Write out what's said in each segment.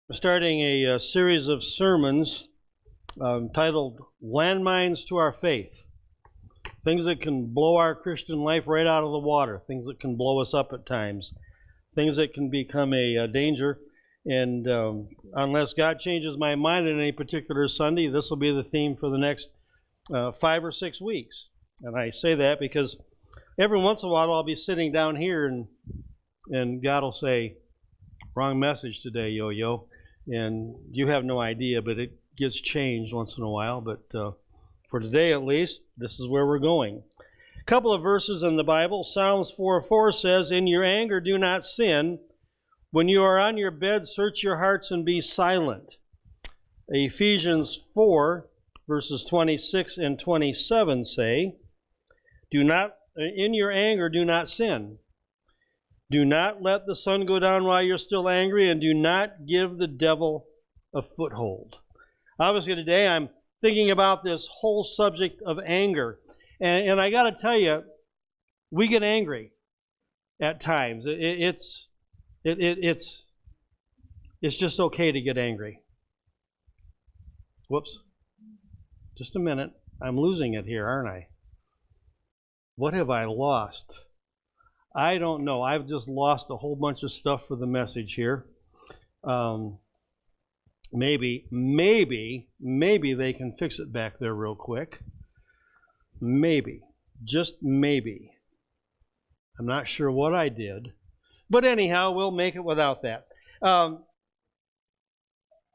We're starting a series of sermons titled Landmines to Our Faith. Things that can blow our Christian life right out of the water. Things that can blow us up at times. Things that can become a danger. And unless God changes my mind on any particular Sunday, this will be the theme for the next 5 or 6 weeks. And I say that because every once in a while I'll be sitting down here and God will say, "Wrong message today, yo-yo." And you have no idea, but it gets changed once in a while. But for today, at least, this is where we're going. A couple of verses in the Bible. Psalms 4:4 says, "In your anger do not sin. When you are on your bed, search your hearts and be silent." Ephesians 4, verses 26 and 27 say, "In your anger do not sin. Do not let the sun go down while you're still angry, and do not give the devil a foothold." Obviously today I'm thinking about this whole subject of anger. And I got to tell you, we get angry at times. It's just okay to get angry. Whoops. Just a minute. I'm losing it here, aren't I? What have I lost? I don't know. I've just lost a whole bunch of stuff for the message here. Maybe they can fix it back there real quick. Maybe. Just maybe. I'm not sure what I did. But anyhow, we'll make it without that. I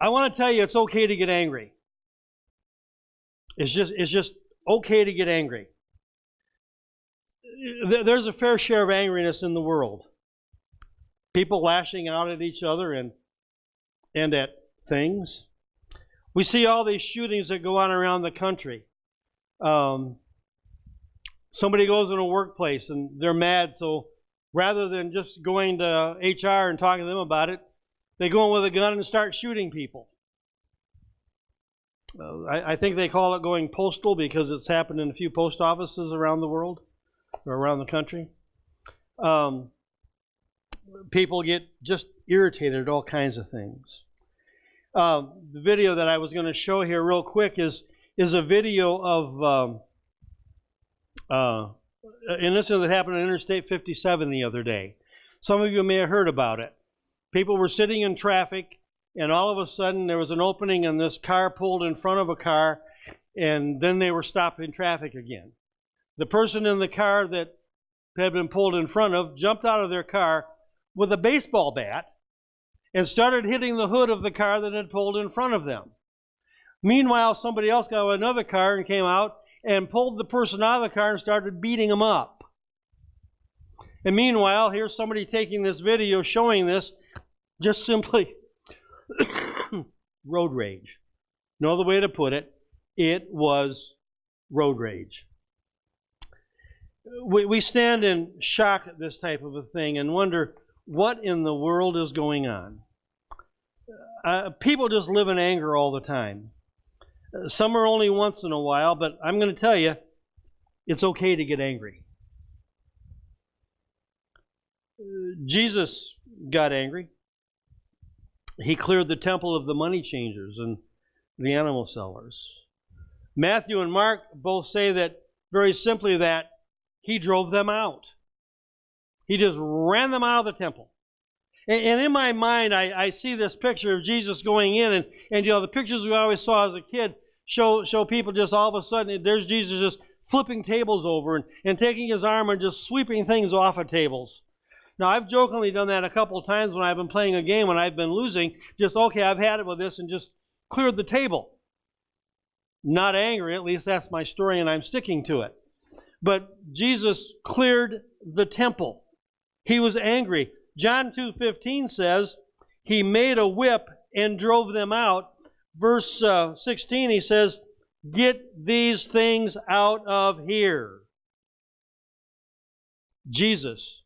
want to tell you it's okay to get angry. It's just okay to get angry. There's a fair share of angriness in the world. People lashing out at each other and at things. We see all these shootings that go on around the country. Somebody goes in a workplace and they're mad, so rather than just going to HR and talking to them about it, they go in with a gun and start shooting people. I think they call it going postal because it's happened in a few post offices around the world. Or around the country. People get just irritated at all kinds of things. The video that I was going to show here real quick is a video of an incident that happened on Interstate 57 the other day. Some of you may have heard about it. People were sitting in traffic, and all of a sudden there was an opening, and this car pulled in front of a car, and then they were stopped in traffic again. The person in the car that had been pulled in front of jumped out of their car with a baseball bat and started hitting the hood of the car that had pulled in front of them. Meanwhile, somebody else got another car and came out and pulled the person out of the car and started beating him up. And meanwhile, here's somebody taking this video showing this, just simply road rage. No other way to put it. It was road rage. We stand in shock at this type of a thing and wonder what in the world is going on. People just live in anger all the time. Some are only once in a while, but I'm going to tell you, it's okay to get angry. Jesus got angry. He cleared the temple of the money changers and the animal sellers. Matthew and Mark both say that very simply that he drove them out. He just ran them out of the temple. And in my mind, I see this picture of Jesus going in, and you know, the pictures we always saw as a kid show people just all of a sudden, there's Jesus just flipping tables over and taking his arm and just sweeping things off of tables. Now, I've jokingly done that a couple of times when I've been playing a game, when I've been losing, just, okay, I've had it with this, and just cleared the table. Not angry, at least that's my story, and I'm sticking to it. But Jesus cleared the temple. He was angry. John 2:15 says, he made a whip and drove them out. Verse 16, he says, "Get these things out of here." Jesus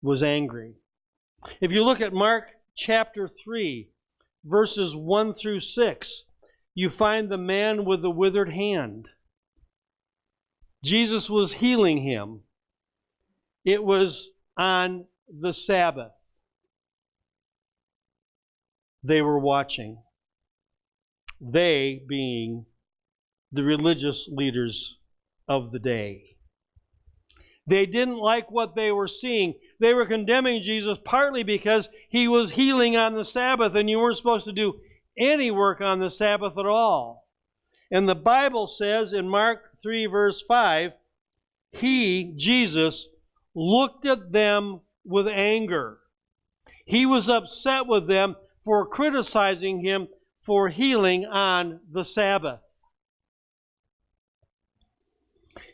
was angry. If you look at Mark chapter 3, verses 1 through 6, you find the man with the withered hand. Jesus was healing him. It was on the Sabbath. They were watching. They being the religious leaders of the day. They didn't like what they were seeing. They were condemning Jesus partly because he was healing on the Sabbath, and you weren't supposed to do any work on the Sabbath at all. And the Bible says in Mark 3, verse 5, he, Jesus, looked at them with anger. He was upset with them for criticizing him for healing on the Sabbath.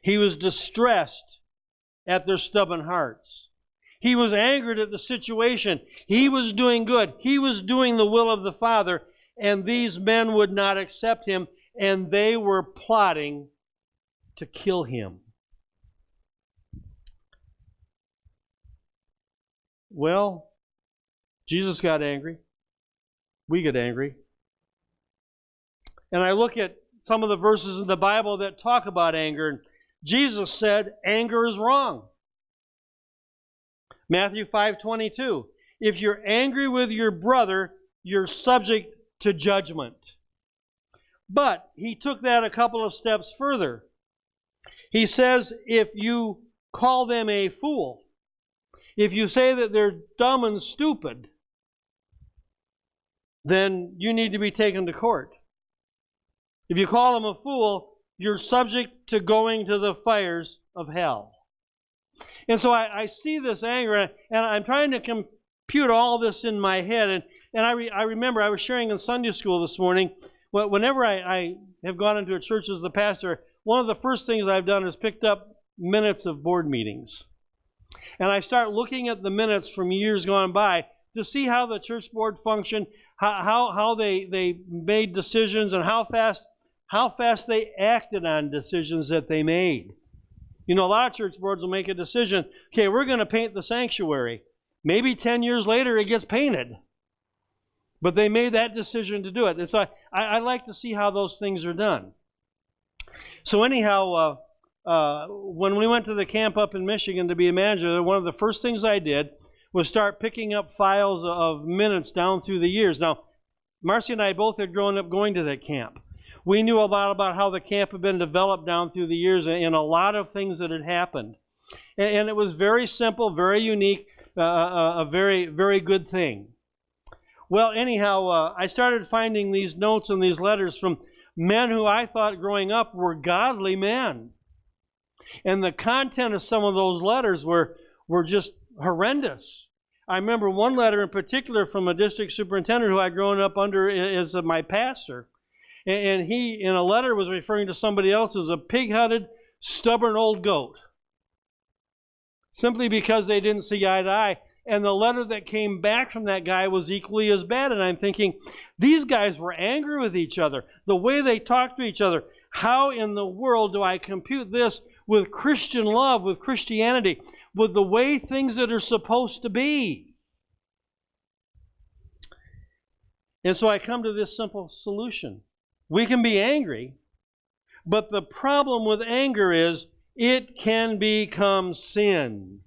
He was distressed at their stubborn hearts. He was angered at the situation. He was doing good. He was doing the will of the Father, and these men would not accept him, and they were plotting to kill him. Well, Jesus got angry. We get angry. And I look at some of the verses in the Bible that talk about anger, and Jesus said anger is wrong. Matthew 5:22. If you're angry with your brother, you're subject to judgment. But he took that a couple of steps further. He says if you call them a fool, if you say that they're dumb and stupid, then you need to be taken to court. If you call them a fool, you're subject to going to the fires of hell. And so I see this anger, and I'm trying to compute all this in my head. And I remember I was sharing in Sunday school this morning, whenever I have gone into a church as the pastor, one of the first things I've done is picked up minutes of board meetings. And I start looking at the minutes from years gone by to see how the church board functioned, how they made decisions, and how fast they acted on decisions that they made. You know, a lot of church boards will make a decision, okay, we're going to paint the sanctuary. Maybe 10 years later it gets painted. But they made that decision to do it. And so I like to see how those things are done. So anyhow, when we went to the camp up in Michigan to be a manager, one of the first things I did was start picking up files of minutes down through the years. Now, Marcy and I both had grown up going to that camp. We knew a lot about how the camp had been developed down through the years and a lot of things that had happened. And it was very simple, very unique, a very, very good thing. Well, anyhow, I started finding these notes and these letters from men who I thought growing up were godly men. And the content of some of those letters were just horrendous. I remember one letter in particular from a district superintendent who I'd grown up under as my pastor. And he, in a letter, was referring to somebody else as a pig-headed, stubborn old goat. Simply because they didn't see eye to eye. And the letter that came back from that guy was equally as bad. And I'm thinking, these guys were angry with each other. The way they talked to each other. How in the world do I compute this with Christian love, with Christianity, with the way things that are supposed to be? And so I come to this simple solution. We can be angry, but the problem with anger is it can become sin.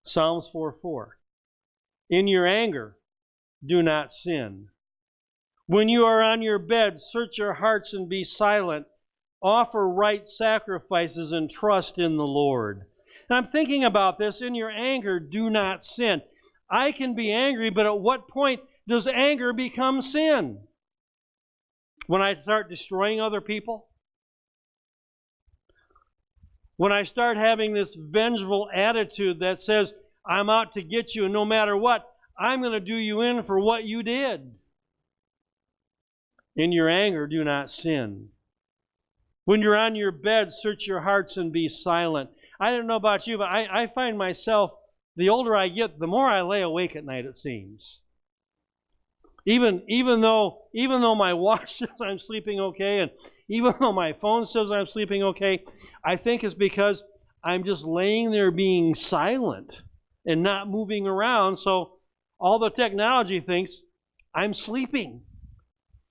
Psalms 4:4. In your anger, do not sin. When you are on your bed, search your hearts and be silent. Offer right sacrifices and trust in the Lord. And I'm thinking about this. In your anger, do not sin. I can be angry, but at what point does anger become sin? When I start destroying other people? When I start having this vengeful attitude that says, I'm out to get you, and no matter what, I'm going to do you in for what you did. In your anger, do not sin. When you're on your bed, search your hearts and be silent. I don't know about you, but I find myself, the older I get, the more I lay awake at night, it seems. Even though my watch says I'm sleeping okay, and even though my phone says I'm sleeping okay, I think it's because I'm just laying there being silent and not moving around, so all the technology thinks I'm sleeping.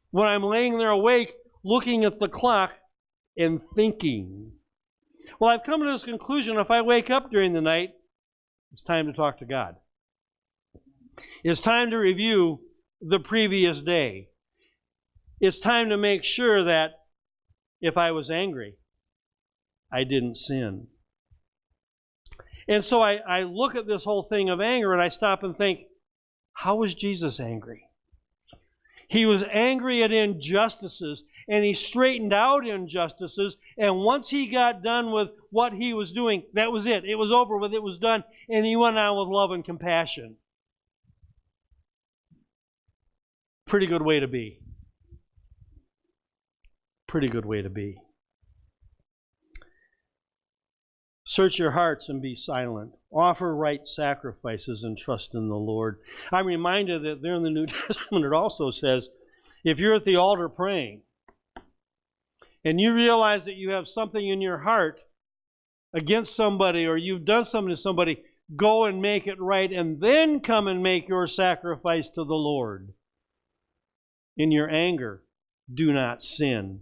When I'm laying there awake, looking at the clock and thinking. Well, I've come to this conclusion, if I wake up during the night, it's time to talk to God. It's time to review the previous day. It's time to make sure that if I was angry, I didn't sin. And so I look at this whole thing of anger and I stop and think, how was Jesus angry? He was angry at injustices, and he straightened out injustices, and once he got done with what he was doing, that was it. It was over with, it was done, and he went on with love and compassion. Pretty good way to be. Pretty good way to be. Search your hearts and be silent. Offer right sacrifices and trust in the Lord. I'm reminded that there in the New Testament it also says, if you're at the altar praying and you realize that you have something in your heart against somebody or you've done something to somebody, go and make it right and then come and make your sacrifice to the Lord. In your anger, do not sin.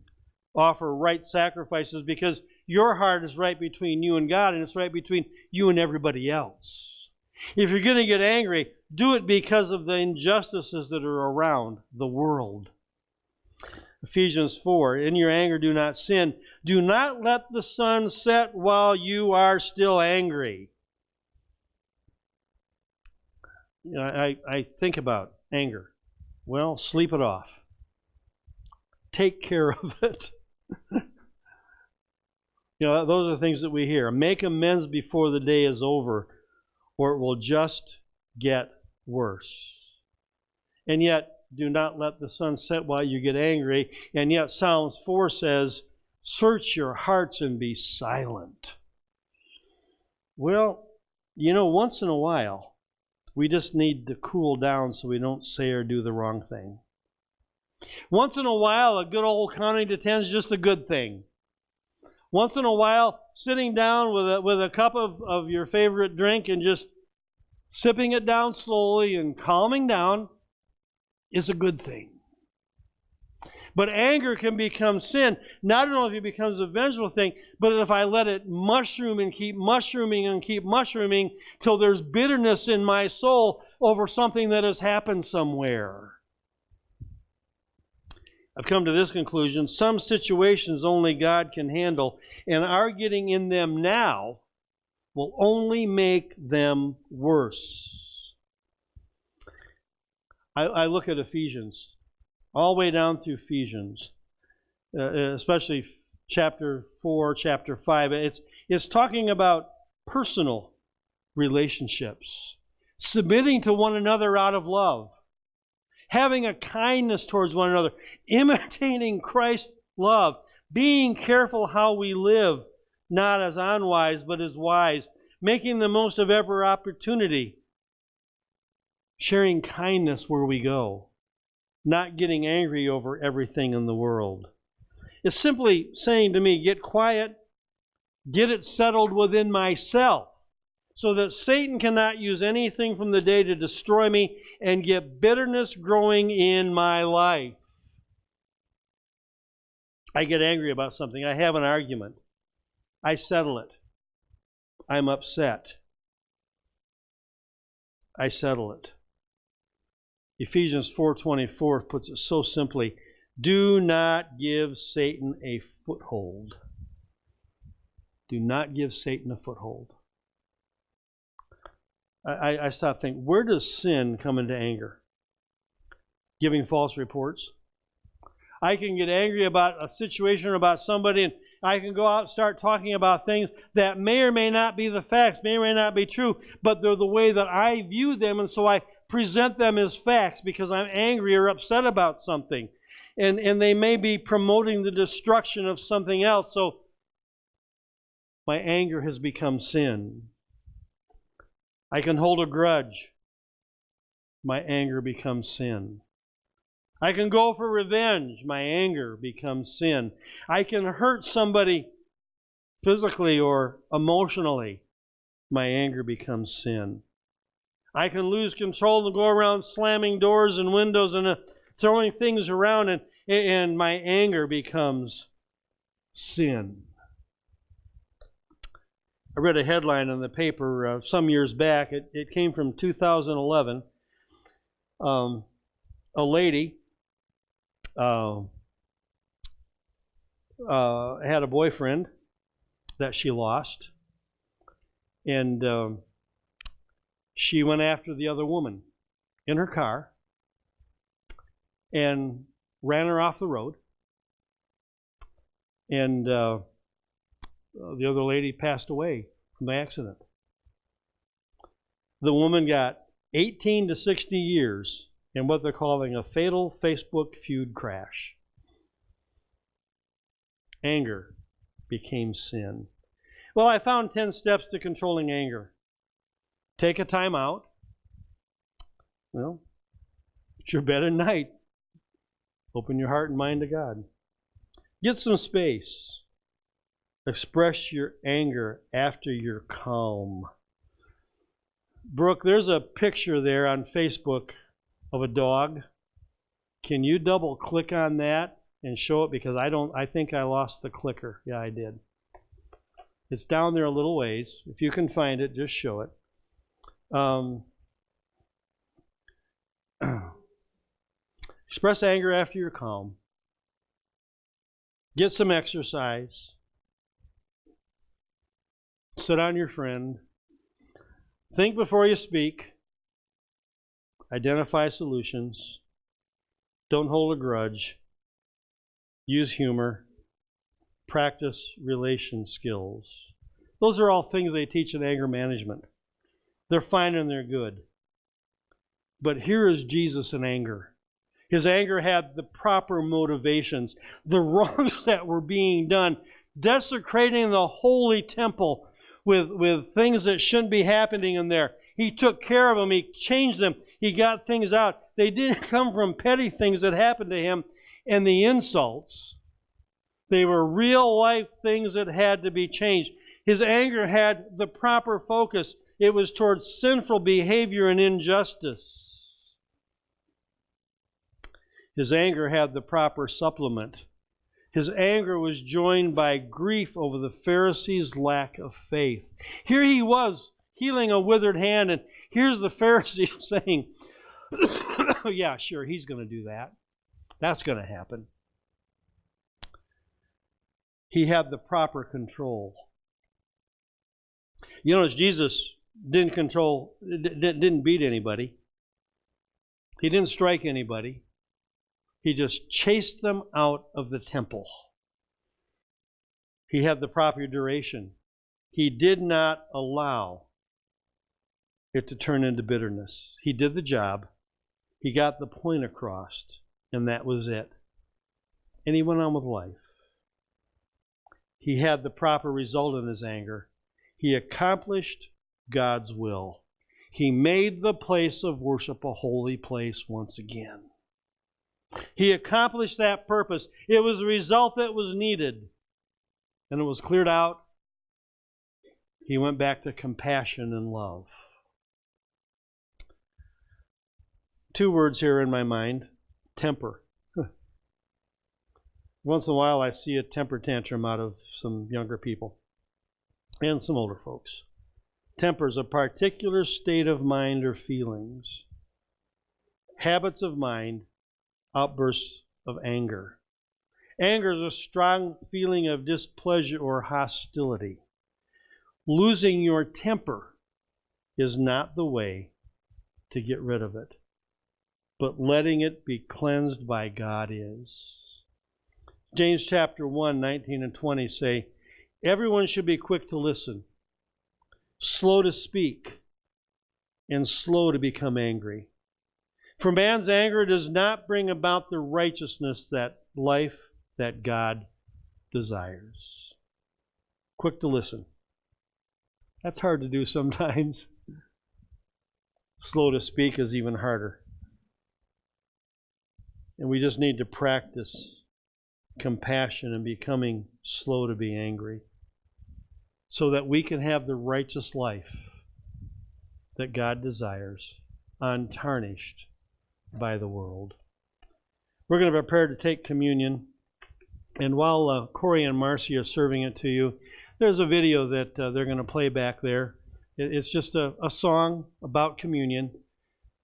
Offer right sacrifices because your heart is right between you and God, and it's right between you and everybody else. If you're going to get angry, do it because of the injustices that are around the world. Ephesians 4, in your anger do not sin. Do not let the sun set while you are still angry. You know, I think about anger. Well, sleep it off. Take care of it. You know, those are things that we hear. Make amends before the day is over, or it will just get worse. And yet, do not let the sun set while you get angry. And yet, Psalms 4 says, search your hearts and be silent. Well, you know, once in a while, we just need to cool down so we don't say or do the wrong thing. Once in a while, a good old counting to 10 is just a good thing. Once in a while, sitting down with a cup of your favorite drink and just sipping it down slowly and calming down is a good thing. But anger can become sin, not only if it becomes a vengeful thing, but if I let it mushroom and keep mushrooming and keep mushrooming till there's bitterness in my soul over something that has happened somewhere. I've come to this conclusion. Some situations only God can handle, and our getting in them now will only make them worse. I look at Ephesians, all the way down through Ephesians, especially chapter 4, chapter 5. It's talking about personal relationships, submitting to one another out of love, having a kindness towards one another, imitating Christ's love, being careful how we live, not as unwise, but as wise, making the most of every opportunity, sharing kindness where we go, not getting angry over everything in the world. It's simply saying to me, get quiet, get it settled within myself, so that Satan cannot use anything from the day to destroy me and get bitterness growing in my life. I get angry about something. I have an argument. I settle it. I'm upset. I settle it. Ephesians 4:24 puts it so simply, do not give Satan a foothold. Do not give Satan a foothold. I stop thinking, where does sin come into anger? Giving false reports. I can get angry about a situation or about somebody, and I can go out and start talking about things that may or may not be the facts, may or may not be true, but they're the way that I view them, and so I present them as facts because I'm angry or upset about something. And they may be promoting the destruction of something else, so my anger has become sin. I can hold a grudge. My anger becomes sin. I can go for revenge. My anger becomes sin. I can hurt somebody physically or emotionally. My anger becomes sin. I can lose control and go around slamming doors and windows and throwing things around, and my anger becomes sin. I read a headline in the paper some years back. It came from 2011. A lady had a boyfriend that she lost, and she went after the other woman in her car and ran her off the road. And the other lady passed away from the accident. The woman got 18 to 60 years in what they're calling a fatal Facebook feud crash. Anger became sin. Well, I found 10 steps to controlling anger. Take a time out. Well, it's your bed at night. Open your heart and mind to God. Get some space. Express your anger after you're calm. Brooke, there's a picture there on Facebook of a dog. Can you double click on that and show it? Because I think I lost the clicker. Yeah, I did. It's down there a little ways. If you can find it, just show it. Express anger after you're calm. Get some exercise. Sit on your friend. Think before you speak. Identify solutions. Don't hold a grudge. Use humor. Practice relation skills. Those are all things they teach in anger management. They're fine and they're good. But here is Jesus in anger. His anger had the proper motivations. The wrongs that were being done, desecrating the holy temple with things that shouldn't be happening in there. He took care of them. He changed them. He got things out. They didn't come from petty things that happened to him and the insults. They were real life things that had to be changed. His anger had the proper focus. It was towards sinful behavior and injustice. His anger had the proper supplement. His anger was joined by grief over the Pharisees' lack of faith. Here he was, healing a withered hand, and here's the Pharisees saying, yeah, sure, he's going to do that. That's going to happen. He had the proper control. You notice Jesus didn't beat anybody. He didn't strike anybody. He just chased them out of the temple. He had the proper duration. He did not allow it to turn into bitterness. He did the job. He got the point across, and that was it. And he went on with life. He had the proper result in his anger. He accomplished God's will. He made the place of worship a holy place once again. He accomplished that purpose. It was the result that was needed. And it was cleared out. He went back to compassion and love. 2 words here in my mind. Temper. Once in a while I see a temper tantrum out of some younger people and some older folks. Temper is a particular state of mind or feelings. Habits of mind. Outbursts of anger. Anger is a strong feeling of displeasure or hostility. Losing your temper is not the way to get rid of it, but letting it be cleansed by God is. James chapter 1, 19 and 20 say, everyone should be quick to listen, slow to speak, and slow to become angry. For man's anger does not bring about the righteousness, that life that God desires. Quick to listen. That's hard to do sometimes. Slow to speak is even harder. And we just need to practice compassion and becoming slow to be angry so that we can have the righteous life that God desires, untarnished by the world. We're going to prepare to take communion, and while Corey and Marcy are serving it to you, there's a video that they're going to play back there. It's just a song about communion,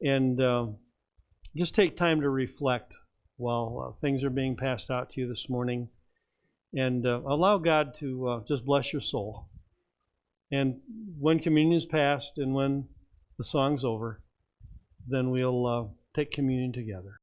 and just take time to reflect while things are being passed out to you this morning, and allow God to just bless your soul. And when communion is passed and when the song's over, then we'll take communion together.